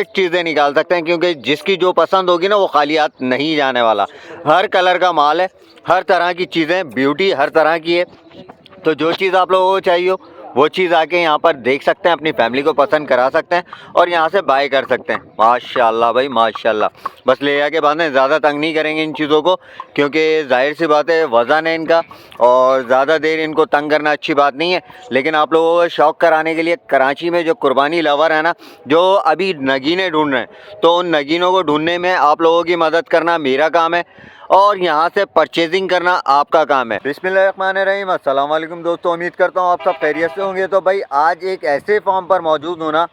चीज़ें निकाल सकते हैं, क्योंकि जिसकी जो पसंद होगी ना वो खाली हाथ नहीं जाने वाला। हर कलर का माल है, हर तरह की चीज़ें, ब्यूटी हर तरह की है। तो जो चीज़ आप लोगों को चाहिए हो वो चीज़ आके यहाँ पर देख सकते हैं, अपनी फैमिली को पसंद करा सकते हैं और यहाँ से बाय कर सकते हैं। माशाल्लाह भाई माशाल्लाह। बस ले आके बाद में ज़्यादा तंग नहीं करेंगे इन चीज़ों को, क्योंकि जाहिर सी बात है वज़न है इनका और ज़्यादा देर इनको तंग करना अच्छी बात नहीं है। लेकिन आप लोगों को शौक़ कराने के लिए कराची में जो कुर्बानी लवर है ना, जो अभी नगीने ढूंढ रहे हैं, तो उन नगीनों को ढूंढने में आप लोगों की मदद करना मेरा काम है और यहाँ से परचेजिंग करना आपका काम है। बिस्मिल्लाहिर्रहमानिर्रहीम। अस्सलाम वालेकुम दोस्तों, उम्मीद करता हूँ आप सब खैरियत से होंगे। तो भाई आज एक ऐसे फॉर्म पर मौजूद हूँ ना,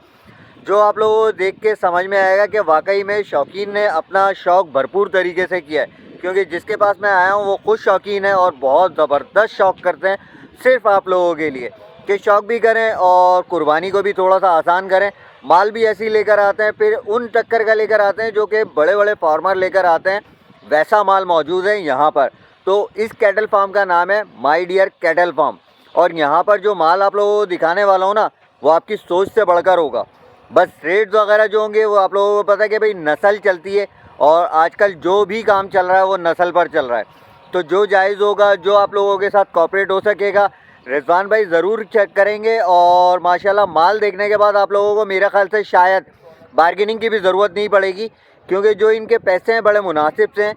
जो आप लोगों को देख के समझ में आएगा कि वाकई में शौकीन ने अपना शौक़ भरपूर तरीके से किया है। क्योंकि जिसके पास मैं आया हूँ वो खुद शौकीन है और बहुत ज़बरदस्त शौक़ करते हैं सिर्फ़ आप लोगों के लिए कि शौक़ भी करें और कुर्बानी को भी थोड़ा सा आसान करें। माल भी ऐसे ही लेकर आते हैं, फिर उन टक्कर का लेकर आते हैं जो कि बड़े बड़े फार्मर लेकर आते हैं, वैसा माल मौजूद है यहाँ पर। तो इस कैटल फार्म का नाम है माय डियर कैटल फार्म। और यहाँ पर जो माल आप लोगों को दिखाने वाला हूँ ना, वो आपकी सोच से बढ़कर होगा। बस रेट्स वगैरह जो होंगे वो आप लोगों को पता है कि भाई नस्ल चलती है और आजकल जो भी काम चल रहा है वो नस्ल पर चल रहा है। तो जो जायज़ होगा, जो आप लोगों के साथ कॉपरेट हो सकेगा, रिजवान भाई ज़रूर चेक करेंगे। और माशाल्लाह माल देखने के बाद आप लोगों को मेरा ख्याल से शायद बार्गेनिंग की भी ज़रूरत नहीं पड़ेगी, क्योंकि जो इनके पैसे हैं बड़े मुनासिब से हैं।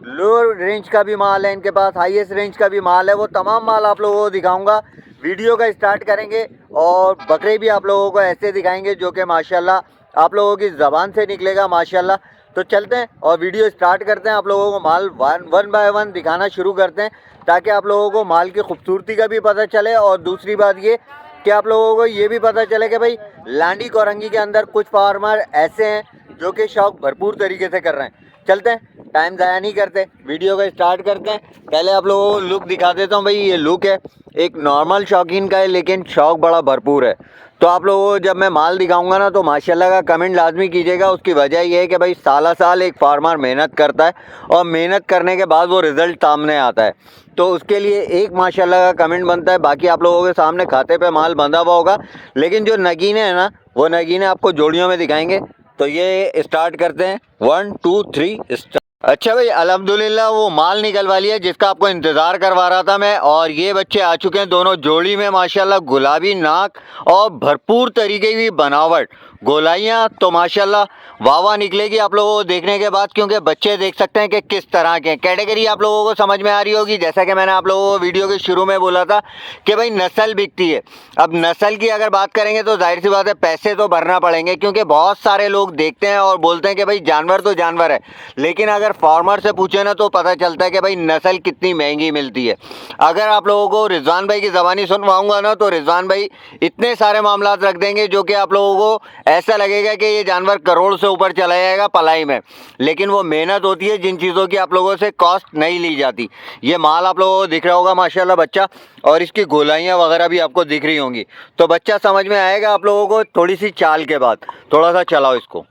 लोअर रेंज का भी माल है इनके पास, हाईएस्ट रेंज का भी माल है। वो तमाम माल आप लोगों को दिखाऊंगा। वीडियो का स्टार्ट करेंगे और बकरे भी आप लोगों को ऐसे दिखाएंगे जो कि माशाल्लाह आप लोगों की ज़बान से निकलेगा माशाल्लाह। तो चलते हैं और वीडियो स्टार्ट करते हैं। आप लोगों को माल वन बाय वन दिखाना शुरू करते हैं, ताकि आप लोगों को माल की खूबसूरती का भी पता चले और दूसरी बात ये कि आप लोगों को ये भी पता चले कि भाई लांडी कोरंगी के अंदर कुछ फार्मर ऐसे हैं जो कि शौक़ भरपूर तरीके से कर रहे हैं। चलते हैं, टाइम ज़ाया नहीं करते, वीडियो का स्टार्ट करते हैं। पहले आप लोगों को लुक दिखा देता हूँ। भाई ये लुक है एक नॉर्मल शौकीन का है, लेकिन शौक़ बड़ा भरपूर है। तो आप लोगों को जब मैं माल दिखाऊंगा ना, तो माशाल्लाह का कमेंट लाजमी कीजिएगा। उसकी वजह यह है कि भाई साला साल एक फार्मर मेहनत करता है और मेहनत करने के बाद वो रिज़ल्ट सामने आता है, तो उसके लिए एक माशाल्लाह का कमेंट बनता है। बाकी आप लोगों के सामने खाते पे माल बंधा हुआ होगा, लेकिन जो नगीने हैं ना, वो नगीने आपको जोड़ियों में दिखाएंगे। तो ये स्टार्ट करते हैं, 1 2 3 स्टार्ट। अच्छा भाई अल्हम्दुलिल्लाह वो माल निकलवा लिया जिसका आपको इंतज़ार करवा रहा था मैं, और ये बच्चे आ चुके हैं दोनों जोड़ी में। माशाल्लाह गुलाबी नाक और भरपूर तरीके की बनावट, गोलाइयाँ तो माशाल्लाह वाह वाह निकलेगी आप लोगों को देखने के बाद, क्योंकि बच्चे देख सकते हैं कि किस तरह के कैटेगरी आप लोगों को समझ में आ रही होगी। जैसा कि मैंने आप लोगों को वीडियो के शुरू में बोला था कि भाई नस्ल बिकती है। अब नस्ल की अगर बात करेंगे तो जाहिर सी बात है पैसे तो भरना पड़ेंगे, क्योंकि बहुत सारे लोग देखते हैं और बोलते हैं कि भाई जानवर तो जानवर है, लेकिन अगर फार्मर से पूछे ना तो पता चलता है कि भाई नस्ल कितनी महंगी मिलती है। अगर आप लोगों को रिजवान भाई की ज़बानी सुनवाऊंगा ना, तो रिजवान भाई इतने सारे मामलात रख देंगे जो कि आप लोगों को ऐसा लगेगा कि ये जानवर करोड़ से ऊपर चला जाएगा पलाई में। लेकिन वो मेहनत होती है जिन चीज़ों की आप लोगों से कॉस्ट नहीं ली जाती। ये माल आप लोगों को दिख रहा होगा माशाल्लाह बच्चा, और इसकी गोलाइयाँ वगैरह भी आपको दिख रही होंगी। तो बच्चा समझ में आएगा आप लोगों को थोड़ी सी चाल के बाद। थोड़ा सा चलाओ इसको।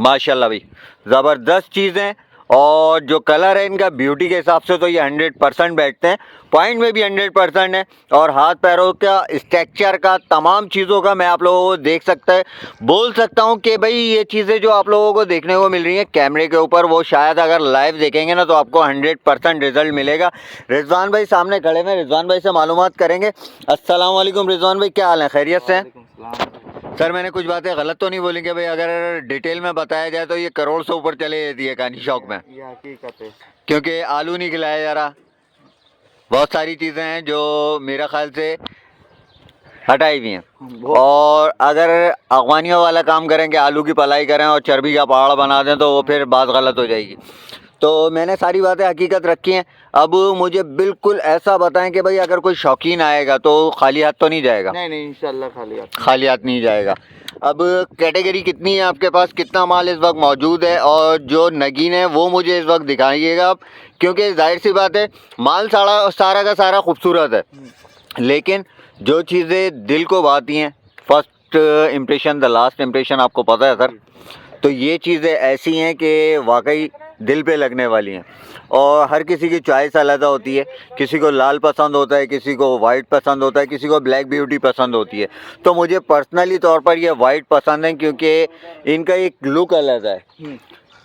माशाल्लाह भाई ज़बरदस्त चीज़ें, और जो कलर है इनका ब्यूटी के हिसाब से तो ये 100% बैठते हैं। पॉइंट में भी 100% है, और हाथ पैरों का स्ट्रक्चर का तमाम चीज़ों का मैं आप लोगों को देख सकता है बोल सकता हूँ कि भाई ये चीज़ें जो आप लोगों को देखने को मिल रही हैं कैमरे के ऊपर, वो शायद अगर लाइव देखेंगे ना तो आपको 100% रिजल्ट मिलेगा। रिजवान भाई सामने खड़े हैं, रिजवान भाई से मालूमात करेंगे। अस्सलाम वालेकुम रिजवान भाई, क्या हाल है, खैरियत से हैं? सर मैंने कुछ बातें गलत तो नहीं बोली कि भाई अगर डिटेल में बताया जाए तो ये करोड़ से ऊपर चले जाती है कहानी शौक में? ये हकीकत है। क्योंकि आलू नहीं खिलाया जा रहा, बहुत सारी चीज़ें हैं जो मेरा ख्याल से हटाई हुई हैं। और अगर अगवानियों वाला काम करें कि आलू की पलाई करें और चर्बी का पहाड़ बना दें तो वो फिर बात गलत हो जाएगी। तो मैंने सारी बातें हकीकत रखी हैं। अब मुझे बिल्कुल ऐसा बताएं कि भाई अगर कोई शौकीन आएगा तो खाली हाथ तो नहीं जाएगा? नहीं इंशाल्लाह खाली हाथ नहीं जाएगा। अब कैटेगरी कितनी है आपके पास, कितना माल इस वक्त मौजूद है, और जो नगीन है वो मुझे इस वक्त दिखाइएगा आप, क्योंकि जाहिर सी बात है माल सारा का सारा खूबसूरत है, लेकिन जो चीज़ें दिल को भाती हैं, first impression the last impression, आपको पता है सर। तो ये चीज़ें ऐसी हैं कि वाकई दिल पे लगने वाली हैं। और हर किसी की चॉइस अलग होती है, किसी को लाल पसंद होता है, किसी को वाइट पसंद होता है, किसी को ब्लैक ब्यूटी पसंद होती है। तो मुझे पर्सनली तौर पर ये वाइट पसंद है क्योंकि इनका एक लुक अलग है।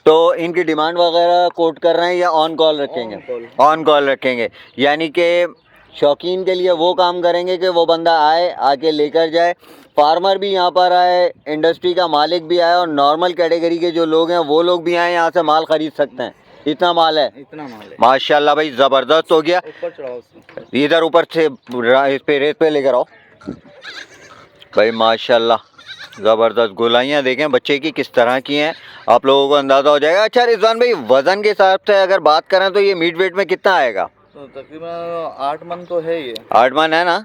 तो इनकी डिमांड वगैरह कोट कर रहे हैं या ऑन कॉल रखेंगे? ऑन कॉल रखेंगे, यानी कि शौकीन के लिए वो काम करेंगे कि वो बंदा आए, आके लेकर जाए, फार्मर भी यहाँ पर आए, इंडस्ट्री का मालिक भी आए और नॉर्मल कैटेगरी के जो लोग हैं वो लोग भी आए, यहाँ से माल खरीद सकते हैं। इतना माल है, इतना माल है माशाल्लाह भाई, ज़बरदस्त हो गया। ऊपर चढ़ाओ इधर ऊपर से रेत पे लेकर आओ भाई, माशाल्लाह ज़बरदस्त। गोलाइयाँ देखें बच्चे की किस तरह की हैं, आप लोगों को अंदाज़ा हो जाएगा। अच्छा रिजवान भाई, वज़न के हिसाब से अगर बात करें तो ये मीट वेट में कितना आएगा? तो तकरीबन 8 मन तो है ये। 8 मन है ना?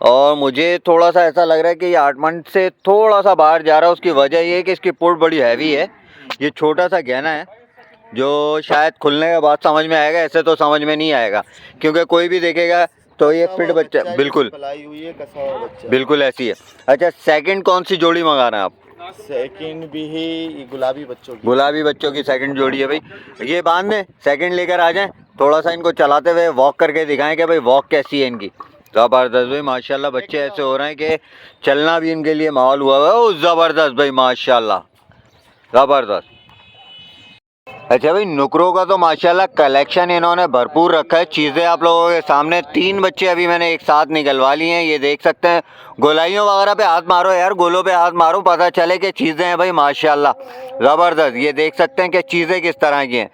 और मुझे थोड़ा सा ऐसा लग रहा है कि ये 8 मन से थोड़ा सा बाहर जा रहा है। उसकी वजह ये है कि इसकी पुट बड़ी हैवी है। ये छोटा सा गहना है जो शायद खुलने के बाद समझ में आएगा, ऐसे तो समझ में नहीं आएगा क्योंकि कोई भी देखेगा तो ये फिट बच्चा, बिल्कुल पलाई हुई है, कसा हुआ बच्चा बिल्कुल ऐसी है। अच्छा, सेकंड कौन सी जोड़ी मंगा रहे हैं आप? सेकंड भी है गुलाबी बच्चों की। गुलाबी बच्चों की सेकंड जोड़ी है भाई। ये बांध दें, सेकंड लेकर आ जाएं, थोड़ा सा इनको चलाते हुए वॉक करके दिखाएं कि भाई वॉक कैसी है इनकी। ज़बरदस्त भाई, माशाल्लाह बच्चे ऐसे हो रहे हैं कि चलना भी इनके लिए माहौल हुआ है। ओ ज़बरदस्त भाई, माशाल्लाह ज़बरदस्त। अच्छा भाई, नुकरों का तो माशाल्लाह कलेक्शन इन्होंने भरपूर रखा है। चीज़ें आप लोगों के सामने, 3 बच्चे अभी मैंने एक साथ निकलवा लिए हैं, ये देख सकते हैं। गोलाइयों वगैरह पे हाथ मारो यार, गोलों पे हाथ मारो, पता चले कि चीज़ें हैं भाई, माशाल्लाह ज़बरदस्त। ये देख सकते हैं कि चीज़ें किस तरह की हैं।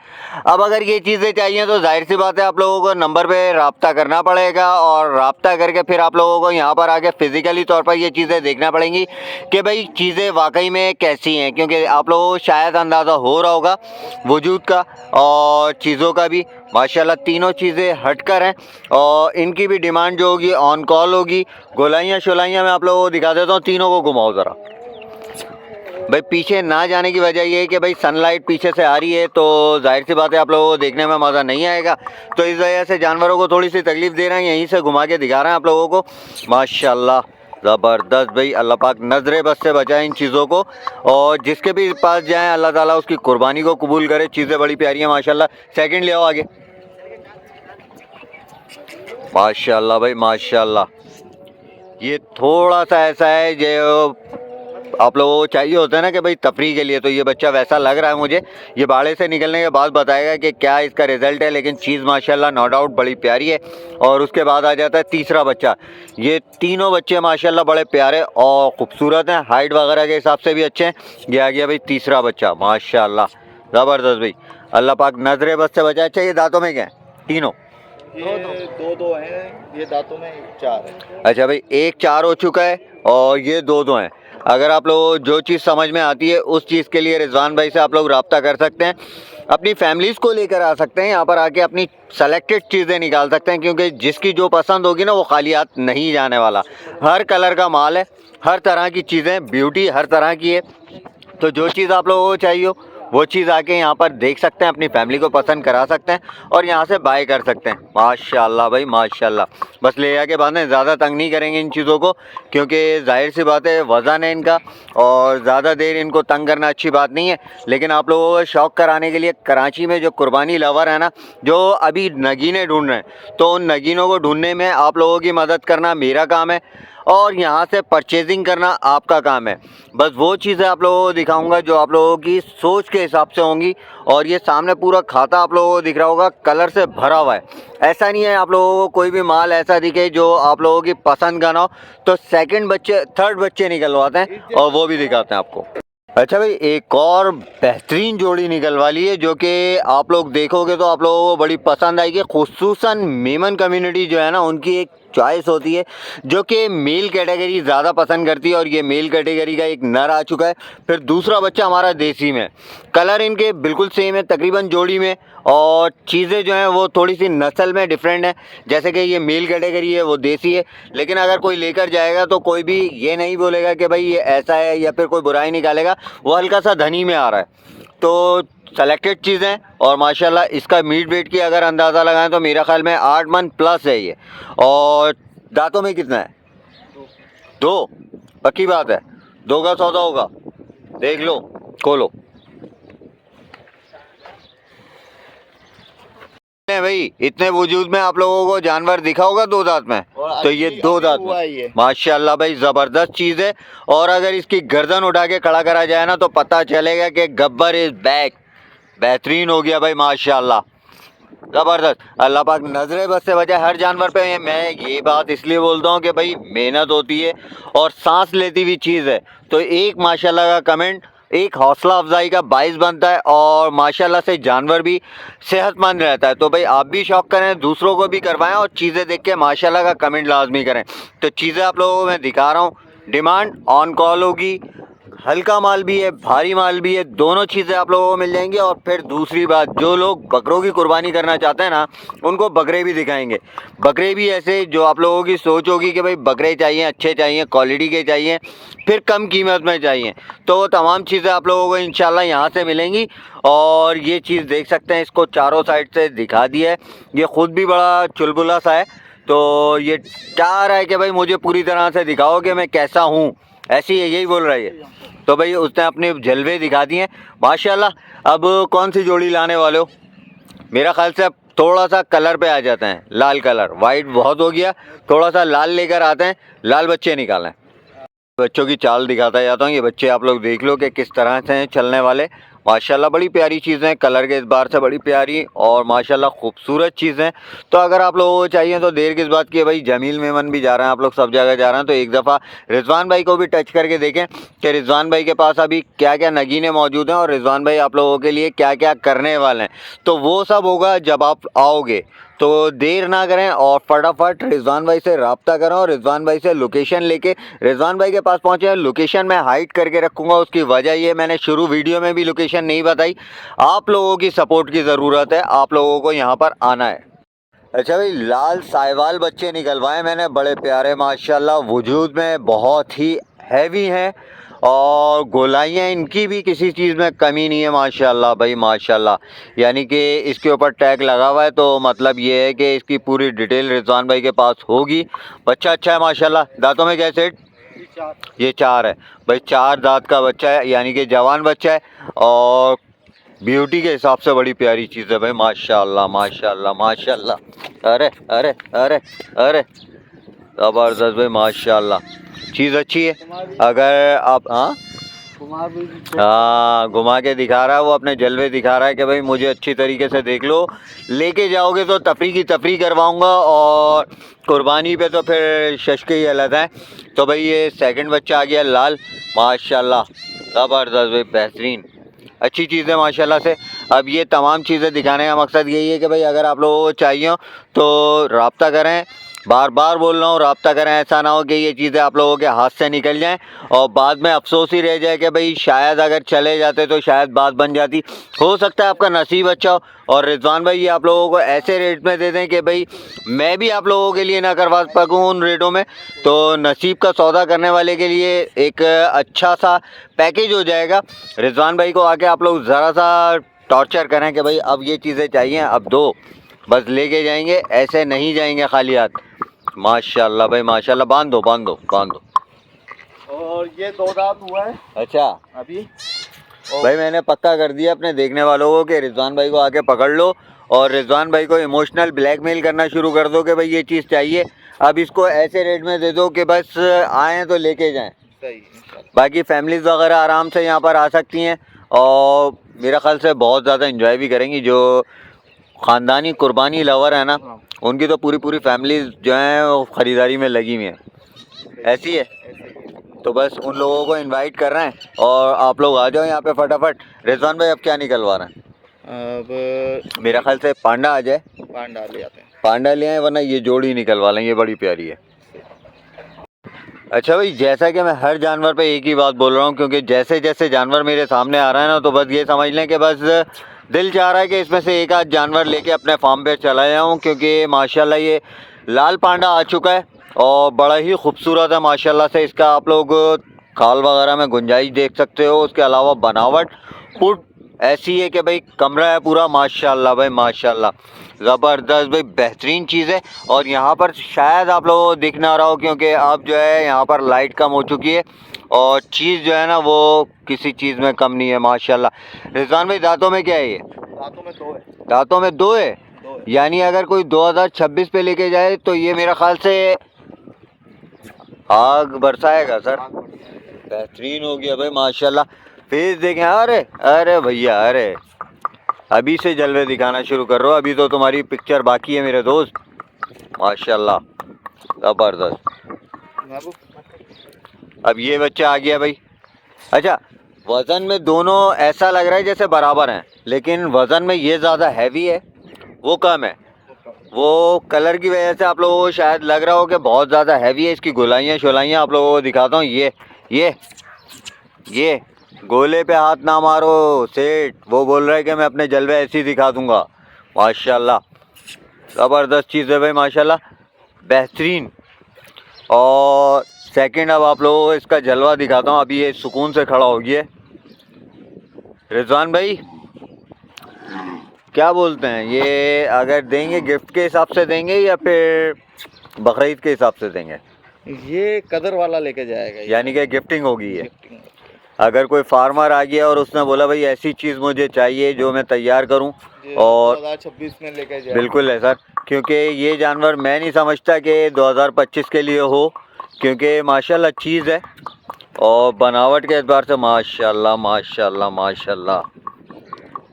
अब अगर ये चीज़ें चाहिए तो जाहिर सी बात है आप लोगों को नंबर पे रब्ता करना पड़ेगा और रब्ता करके फिर आप लोगों को यहाँ पर आके फिज़िकली तौर पर ये चीज़ें देखना पड़ेंगी कि भाई चीज़ें वाकई में कैसी हैं, क्योंकि आप लोगों को शायद अंदाज़ा हो रहा होगा वजूद का और चीज़ों का भी। माशाल्लाह तीनों चीज़ें हटकर हैं और इनकी भी डिमांड जो होगी ऑन कॉल होगी। गोलाइयाँ शोलाइयाँ मैं आप लोगों को दिखा देता हूँ, तीनों को घुमाओ ज़रा भाई। पीछे ना जाने की वजह ये है कि भाई सनलाइट पीछे से आ रही है तो जाहिर सी बात है आप लोगों को देखने में मज़ा नहीं आएगा, तो इस वजह से जानवरों को थोड़ी सी तकलीफ़ दे रहे हैं, यहीं से घुमा के दिखा रहे हैं आप लोगों को। माशाल्लाह ज़बरदस्त भाई, अल्लाह पाक नजरे बस से बचाए इन चीज़ों को और जिसके भी पास जाएं अल्लाह ताला उसकी कुर्बानी को कबूल करे। चीज़ें बड़ी प्यारी हैं माशाल्लाह। सेकंड ले आओ आगे, माशाल्लाह भाई माशाल्लाह। ये थोड़ा सा ऐसा है जो आप लोगों को चाहिए होता है ना कि भाई तफरी के लिए, तो ये बच्चा वैसा लग रहा है मुझे। ये बाड़े से निकलने के बाद बताएगा कि क्या इसका रिज़ल्ट है, लेकिन चीज़ माशाल्लाह नो डाउट बड़ी प्यारी है। और उसके बाद आ जाता है तीसरा बच्चा। ये तीनों बच्चे माशाल्लाह बड़े प्यारे और ख़ूबसूरत हैं, हाइट वगैरह के हिसाब से भी अच्छे हैं। ये आ गया भाई तीसरा बच्चा, माशाल्लाह ज़बरदस्त भाई, अल्लाह पाक नजरे बस से बचाए। अच्छा, ये दांतों में क्या है? तीनों ये दो हैं, ये दांतों में 4 है। अच्छा भाई, एक 4 हो चुका है और ये 2 हैं। अगर आप लोगों को जो चीज़ समझ में आती है उस चीज़ के लिए रिजवान भाई से आप लोग रब्ता कर सकते हैं, अपनी फैमिलीज़ को लेकर आ सकते हैं, यहाँ पर आके अपनी सेलेक्टेड चीज़ें निकाल सकते हैं, क्योंकि जिसकी जो पसंद होगी ना वो खाली हाथ नहीं जाने वाला। हर कलर का माल है, हर तरह की चीज़ें, ब्यूटी हर तरह की है। तो जो चीज़ आप लोगों को चाहिए हो वो चीज़ आके यहाँ पर देख सकते हैं, अपनी फैमिली को पसंद करा सकते हैं और यहाँ से बाय कर सकते हैं। माशाल्लाह भाई माशाल्लाह, बस ले आके बांधें, ज़्यादा तंग नहीं करेंगे इन चीज़ों को, क्योंकि जाहिर सी बात है वज़न है इनका और ज़्यादा देर इनको तंग करना अच्छी बात नहीं है। लेकिन आप लोगों को शौक़ कराने के लिए कराची में जो कुर्बानी लवर है ना, जो अभी नगीने ढूंढ रहे हैं, तो उन नगीनों को ढूंढने में आप लोगों की मदद करना मेरा काम है और यहाँ से परचेजिंग करना आपका काम है। बस वो चीज़ें आप लोगों को दिखाऊंगा जो आप लोगों की सोच के हिसाब से होंगी। और ये सामने पूरा खाता आप लोगों को दिख रहा होगा, कलर से भरा हुआ है। ऐसा नहीं है आप लोगों को कोई भी माल ऐसा दिखे जो आप लोगों की पसंद का ना हो, तो थर्ड बच्चे निकलवाते हैं और वो भी दिखाते हैं आपको। अच्छा भाई, एक और बेहतरीन जोड़ी निकलवा ली है जो कि आप लोग देखोगे तो आप लोगों को बड़ी पसंद आएगी। खुसूसन मेमन कम्युनिटी जो है ना, उनकी एक चॉइस होती है जो कि मेल कैटेगरी ज़्यादा पसंद करती है और ये मेल कैटेगरी का एक नर आ चुका है। फिर दूसरा बच्चा हमारा देसी में, कलर इनके बिल्कुल सेम है तकरीबन जोड़ी में, और चीज़ें जो हैं वो थोड़ी सी नस्ल में डिफरेंट है। जैसे कि ये मेल कैटेगरी है, वो देसी है, लेकिन अगर कोई लेकर जाएगा तो कोई भी ये नहीं बोलेगा कि भाई ये ऐसा है या फिर कोई बुराई निकालेगा, वो हल्का सा धनी में आ रहा है। तो सेलेक्टेड चीज़ें और माशाल्लाह इसका मीट वेट की अगर अंदाज़ा लगाएं तो मेरा ख्याल में 8 मन प्लस है ये। और दांतों में कितना है? 2, पक्की बात है 2 का सौदा होगा। देख लो, खोलो, भाई इतने वजूद में आप लोगों को जानवर दिखा होगा 2 दांत में, और तो ये अभी 2 दांत हुआ है में ये। माशाल्लाह भाई जबरदस्त चीज है। और अगर इसकी गर्दन उठा के खड़ा करा जाए ना तो पता चलेगा कि गब्बर इज बैक। बेहतरीन हो गया भाई माशाल्लाह, जबरदस्त। अल्लाह पाक नजरे बस से बचाए हर जानवर पे। मैं ये बात इसलिए बोलता हूँ कि भाई मेहनत होती है और सांस लेती हुई चीज़ है, तो एक माशाल्लाह का कमेंट एक हौसला अफजाई का बाइस बनता है और माशाल्लाह से जानवर भी सेहतमंद रहता है। तो भाई आप भी शौक करें, दूसरों को भी करवाएं और चीज़ें देख के माशाल्लाह का कमेंट लाजमी करें। तो चीज़ें आप लोगों को मैं दिखा रहा हूँ, डिमांड ऑन कॉल होगी, हल्का माल भी है भारी माल भी है, दोनों चीज़ें आप लोगों को मिल जाएंगी। और फिर दूसरी बात, जो लोग बकरों की कुर्बानी करना चाहते हैं ना उनको बकरे भी दिखाएंगे। बकरे भी ऐसे जो आप लोगों की सोच होगी कि भाई बकरे चाहिए, अच्छे चाहिए, क्वालिटी के चाहिए, फिर कम कीमत में चाहिए, तो वो तमाम चीज़ें आप लोगों को इंशाल्लाह यहाँ से मिलेंगी। और ये चीज़ देख सकते हैं, इसको चारों साइड से दिखा दिया है, ये ख़ुद भी बड़ा चुलबुला सा है, तो ये चाह रहा है कि भाई मुझे पूरी तरह से दिखाओ कि मैं कैसा हूँ, ऐसी है, यही बोल रही है। तो भाई उसने अपने जलवे दिखा दिए माशाल्लाह। अब कौन सी जोड़ी लाने वाले हो? मेरा ख्याल से अब थोड़ा सा कलर पे आ जाते हैं, लाल कलर, वाइट बहुत हो गया, थोड़ा सा लाल लेकर आते हैं, लाल बच्चे निकालें। बच्चों की चाल दिखाता जाता हूँ, ये बच्चे आप लोग देख लो कि किस तरह से हैं चलने वाले। माशाल्लाह बड़ी प्यारी चीज़ें, कलर के इस बार से बड़ी प्यारी और माशाल्लाह खूबसूरत चीज़ें। तो अगर आप लोगों को चाहिए तो देर किस बात की है भाई, जमील मेमन भी जा रहे हैं, आप लोग सब जगह जा रहे हैं, तो एक दफ़ा रिजवान भाई को भी टच करके देखें कि रिजवान भाई के पास अभी क्या क्या नगीने मौजूद हैं और रिजवान भाई आप लोगों के लिए क्या क्या करने वाले हैं। तो वो सब होगा जब आप आओगे, तो देर ना करें और फटाफट रिजवान भाई से रब्ता करें और रिजवान भाई से लोकेशन लेके रिजवान भाई के पास पहुंचे। लोकेशन मैं हाइड करके रखूंगा, उसकी वजह ये मैंने शुरू वीडियो में भी लोकेशन नहीं बताई। आप लोगों की सपोर्ट की ज़रूरत है, आप लोगों को यहाँ पर आना है। अच्छा भाई, लाल साहिवाल बच्चे निकलवाए मैंने, बड़े प्यारे माशाल्लाह, वजूद में बहुत ही हैवी हैं और गोलाइयाँ इनकी भी किसी चीज़ में कमी नहीं है माशाल्लाह भाई माशाल्लाह। यानी कि इसके ऊपर टैग लगा हुआ है, तो मतलब ये है कि इसकी पूरी डिटेल रिजवान भाई के पास होगी। बच्चा अच्छा है माशाल्लाह। दांतों में कैसे? ये 4 है भाई, 4 दांत का बच्चा है, यानी कि जवान बच्चा है और ब्यूटी के हिसाब से बड़ी प्यारी चीज़ है भाई माशाल्लाह माशाल्लाह माशाल्लाह। अरे अरे अरे अरे ज़बरदस्त भाई माशाल्लाह, चीज़ अच्छी है। अगर आप घुमा के दिखा रहा है, वो अपने जलवे दिखा रहा है कि भाई मुझे अच्छी तरीके से देख लो, लेके जाओगे तो तफरी की तफरी करवाऊंगा और कुर्बानी पे तो फिर शशके ही अलग है। तो भाई ये सेकंड बच्चा आ गया लाल माशाल्लाह, ज़बरदस्त भाई, बेहतरीन, अच्छी चीज़ है माशाल्लाह से। अब ये तमाम चीज़ें दिखाने का मकसद यही है कि भाई अगर आप लोगों को चाहिए हो तो रब्ता करें, बार बार बोल रहा हूँ रब्ता करें, ऐसा ना हो कि ये चीज़ें आप लोगों के हाथ से निकल जाएं और बाद में अफसोस ही रह जाए कि भाई शायद अगर चले जाते तो शायद बात बन जाती। हो सकता है आपका नसीब अच्छा हो और रिजवान भाई ये आप लोगों को ऐसे रेट में दे दें कि भाई मैं भी आप लोगों के लिए ना करवा सकूँ उन रेटों में, तो नसीब का सौदा करने वाले के लिए एक अच्छा सा पैकेज हो जाएगा। रिजवान भाई को आके आप लोग ज़रा सा टॉर्चर करें कि भाई अब ये चीज़ें चाहिए, अब दो, बस लेके जाएंगे, ऐसे नहीं जाएंगे खाली हाथ। माशाल्लाह भाई माशाल्लाह, बांध दो बांध दो बांध दो। और ये 2 दांत हुआ है अच्छा अभी भाई, मैंने पक्का कर दिया अपने देखने वालों को कि रिजवान भाई को आके पकड़ लो और रिजवान भाई को इमोशनल ब्लैकमेल करना शुरू कर दो कि भाई ये चीज़ चाहिए, अब इसको ऐसे रेट में दे दो कि बस आएँ तो लेके जाएं। सही। बाकी फैमिलीज़ वगैरह आराम से यहाँ पर आ सकती हैं और मेरा ख्याल से बहुत ज़्यादा एंजॉय भी करेंगी। जो ख़ानदानी कुर्बानी लवर है ना, उनकी तो पूरी फैमिली जो है वो ख़रीदारी में लगी हुई है, ऐसी है। तो बस उन लोगों को इनवाइट कर रहे हैं और आप लोग आ जाओ यहाँ पे फटाफट। रिजवान भाई अब क्या निकलवा रहे हैं? अब मेरा ख्याल से पांडा आ जाए, पांडा ले आते हैं, पांडा ले आए, वरना ये जोड़ी निकलवा लें, ये बड़ी प्यारी है। अच्छा भाई, जैसा कि मैं हर जानवर पे एक ही बात बोल रहा हूँ, क्योंकि जैसे जैसे जानवर मेरे सामने आ रहा है ना, तो बस ये समझ लें कि बस दिल चाह रहा है कि इसमें से एक आध जानवर लेके अपने फार्म पे चला जाऊँ, क्योंकि माशाल्लाह ये लाल पांडा आ चुका है और बड़ा ही खूबसूरत है माशाल्लाह से। इसका आप लोग खाल वगैरह में गुंजाइश देख सकते हो, उसके अलावा बनावट फुट ऐसी है कि भाई कमरा है पूरा माशाल्लाह भाई माशाल्लाह, ज़बरदस्त भाई, बेहतरीन चीज़ है। और यहाँ पर शायद आप लोगों को दिख ना रहा हो क्योंकि अब जो है यहाँ पर लाइट कम हो चुकी है और चीज़ जो है ना वो किसी चीज़ में कम नहीं है माशाल्लाह। रिजवान भाई दांतों में क्या है ये? दांतों में 2 है। दांतों में 2 है? यानी अगर कोई 2026 पे लेके जाए तो ये मेरा ख्याल से आग बरसाएगा सर। बेहतरीन हो गया भाई माशाल्लाह। फेस देखें, अरे अरे भैया अरे, अभी से जलवे दिखाना शुरू कर रहे हो, अभी तो तुम्हारी पिक्चर बाकी है मेरे दोस्त। माशाल्लाह ज़बरदस्त। अब ये बच्चा आ गया भाई। अच्छा, वज़न में दोनों ऐसा लग रहा है जैसे बराबर हैं, लेकिन वज़न में ये ज़्यादा हैवी है, वो कम है। वो कलर की वजह से आप लोगों को शायद लग रहा हो कि बहुत ज़्यादा हैवी है। इसकी गोलाइयाँ शोलाइयाँ आप लोगों को दिखाता हूँ। ये गोले पे हाथ ना मारो सेठ, वो बोल रहा है कि मैं अपने जलवे ऐसे ही दिखा दूँगा। माशाल्लाह ज़बरदस्त चीज़ है भाई माशाल्लाह, बेहतरीन। और सेकंड अब आप लोगों को इसका जलवा दिखाता हूँ। अभी ये सुकून से खड़ा हो गया। रिजवान भाई क्या बोलते हैं, ये अगर देंगे गिफ्ट के हिसाब से देंगे या फिर बकरीद के हिसाब से देंगे? ये कदर वाला लेके जाएगा, यानी कि गिफ्टिंग होगी ये। गिफ्टिंग। अगर कोई फार्मर आ गया और उसने बोला भाई ऐसी चीज़ मुझे चाहिए जो मैं तैयार करूं, और 2026 में लेके जाए। बिल्कुल है सर, क्योंकि ये जानवर मैं नहीं समझता कि 2025 के लिए हो, क्योंकि माशाल्लाह चीज़ है और बनावट के एतबार से माशाल्लाह माशाल्लाह माशाल्लाह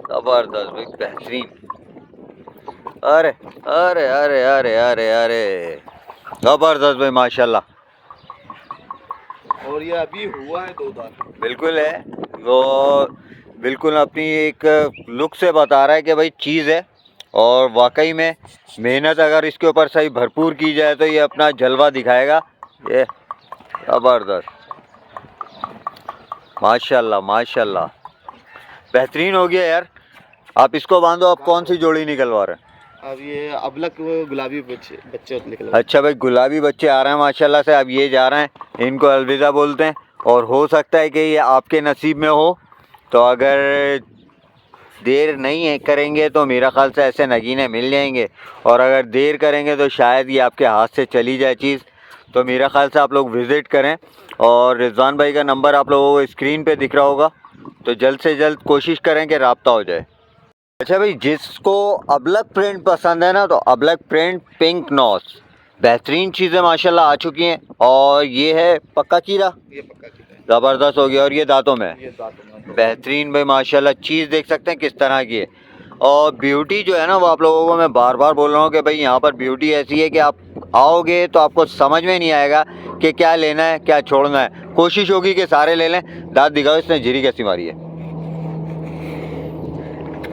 ज़बरदस्त भाई, बेहतरीन। अरे अरे अरे अरे अरे अरे ज़बरदस्त भाई माशाल्लाह। और ये अभी हुआ है 2 दांत। बिल्कुल है, वो बिल्कुल अपनी एक लुक से बता रहा है कि भाई चीज़ है, और वाकई में मेहनत अगर इसके ऊपर सही भरपूर की जाए तो ये अपना जलवा दिखाएगा। ये ज़बरदस्त माशाल्लाह माशाल्लाह, बेहतरीन हो गया यार। आप इसको बांधो। आप कौन सी जोड़ी निकलवा रहे हैं? अब ये अबलक वो गुलाबी बच्चे निकल। अच्छा भाई, गुलाबी बच्चे आ रहे हैं माशाल्लाह से। अब ये जा रहे हैं, इनको अलविदा बोलते हैं, और हो सकता है कि ये आपके नसीब में हो। तो अगर देर नहीं है करेंगे तो मेरा ख्याल से ऐसे नगीने मिल जाएंगे, और अगर देर करेंगे तो शायद ये आपके हाथ से चली जाए चीज़। तो मेरा ख्याल से आप लोग विज़िट करें, और रिजवान भाई का नंबर आप लोगों को स्क्रीन पे दिख रहा होगा, तो जल्द से जल्द कोशिश करें कि रब्ता हो जाए। अच्छा भाई, जिसको अबलक प्रिंट पसंद है ना, तो अबलक प्रिंट पिंक नॉस बेहतरीन चीज़ें माशाल्लाह आ चुकी हैं। और ये है पक्का कीरा, ये पक्का की है। ज़बरदस्त हो गया। और ये दांतों में ये दांतों में बेहतरीन भाई माशाल्लाह, चीज़ देख सकते हैं किस तरह की है। और ब्यूटी जो है ना, वो आप लोगों को मैं बार बार बोल रहा हूँ कि भाई यहाँ पर ब्यूटी ऐसी है कि आप आओगे तो आपको समझ में नहीं आएगा कि क्या लेना है क्या छोड़ना है। कोशिश होगी कि सारे ले लें। दांत दिखाओ, इसने झिरी कैसी मारी है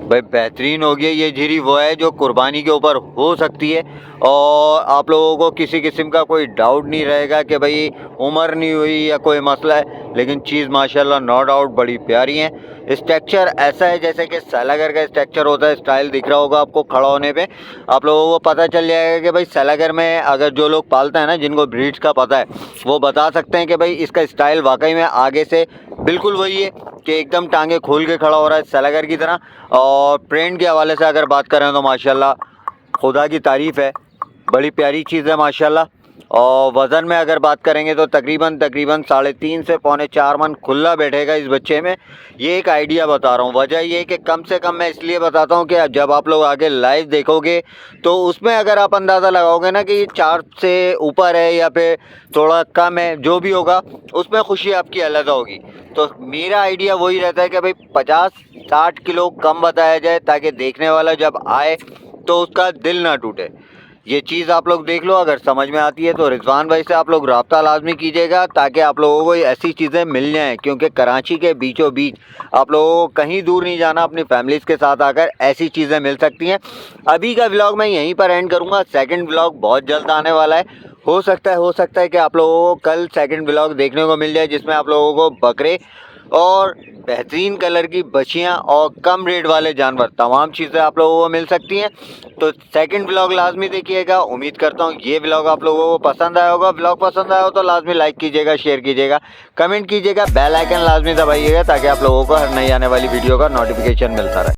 भाई, बेहतरीन हो गया। ये झिरी वो है जो कुर्बानी के ऊपर हो सकती है, और आप लोगों को किसी किस्म का कोई डाउट नहीं रहेगा कि भाई उम्र नहीं हुई या कोई मसला है। लेकिन चीज़ माशाल्लाह नो डाउट बड़ी प्यारी है। स्ट्रक्चर ऐसा है जैसे कि सैलागर का स्ट्रक्चर होता है, स्टाइल दिख रहा होगा आपको खड़ा होने पे। आप लोगों को पता चल जाएगा कि भाई सैलागर में अगर जो लोग पालते हैं ना, जिनको ब्रीड्स का पता है, वो बता सकते हैं कि भाई इसका स्टाइल वाकई में आगे से बिल्कुल वही है कि एकदम टांगे खोल के खड़ा हो रहा है सैलागर की तरह। और प्रिंट के हवाले से अगर बात करें तो माशाल्लाह खुदा की तारीफ़ है, बड़ी प्यारी चीज़ है माशाल्लाह। और वज़न में अगर बात करेंगे तो तकरीबन 3.5 से 4.25 मन खुला बैठेगा इस बच्चे में। ये एक आइडिया बता रहा हूँ। वजह ये है कि कम से कम मैं इसलिए बताता हूँ कि जब आप लोग आगे लाइव देखोगे तो उसमें अगर आप अंदाज़ा लगाओगे ना कि ये 4 से ऊपर है या फिर थोड़ा कम है, जो भी होगा उसमें खुशी आपकी अलग होगी। तो मेरा आइडिया वही रहता है कि भाई 50-60 किलो कम बताया जाए, ताकि देखने वाला जब आए तो उसका दिल ना टूटे। ये चीज़ आप लोग देख लो, अगर समझ में आती है तो रिजवान भाई से आप लोग रब्ता लाजमी कीजिएगा, ताकि आप लोगों को ऐसी चीज़ें मिल जाएं। क्योंकि कराची के बीचों बीच आप लोगों को कहीं दूर नहीं जाना, अपनी फैमिलीज़ के साथ आकर ऐसी चीज़ें मिल सकती हैं। अभी का व्लॉग मैं यहीं पर एंड करूँगा। सेकंड व्लॉग बहुत जल्द आने वाला है। हो सकता है कि आप लोगों को कल सेकंड व्लॉग देखने को मिल जाए, जिसमें आप लोगों को बकरे और बेहतरीन कलर की बछियाँ और कम रेट वाले जानवर, तमाम चीज़ें आप लोगों को मिल सकती हैं। तो सेकंड व्लॉग लाजमी देखिएगा। उम्मीद करता हूँ ये व्लॉग आप लोगों को पसंद आया होगा। व्लॉग पसंद आया हो तो लाजमी लाइक कीजिएगा, शेयर कीजिएगा, कमेंट कीजिएगा, बेल आइकन लाजमी दबाइएगा, ताकि आप लोगों को हर नई आने वाली वीडियो का नोटिफिकेशन मिलता रहे।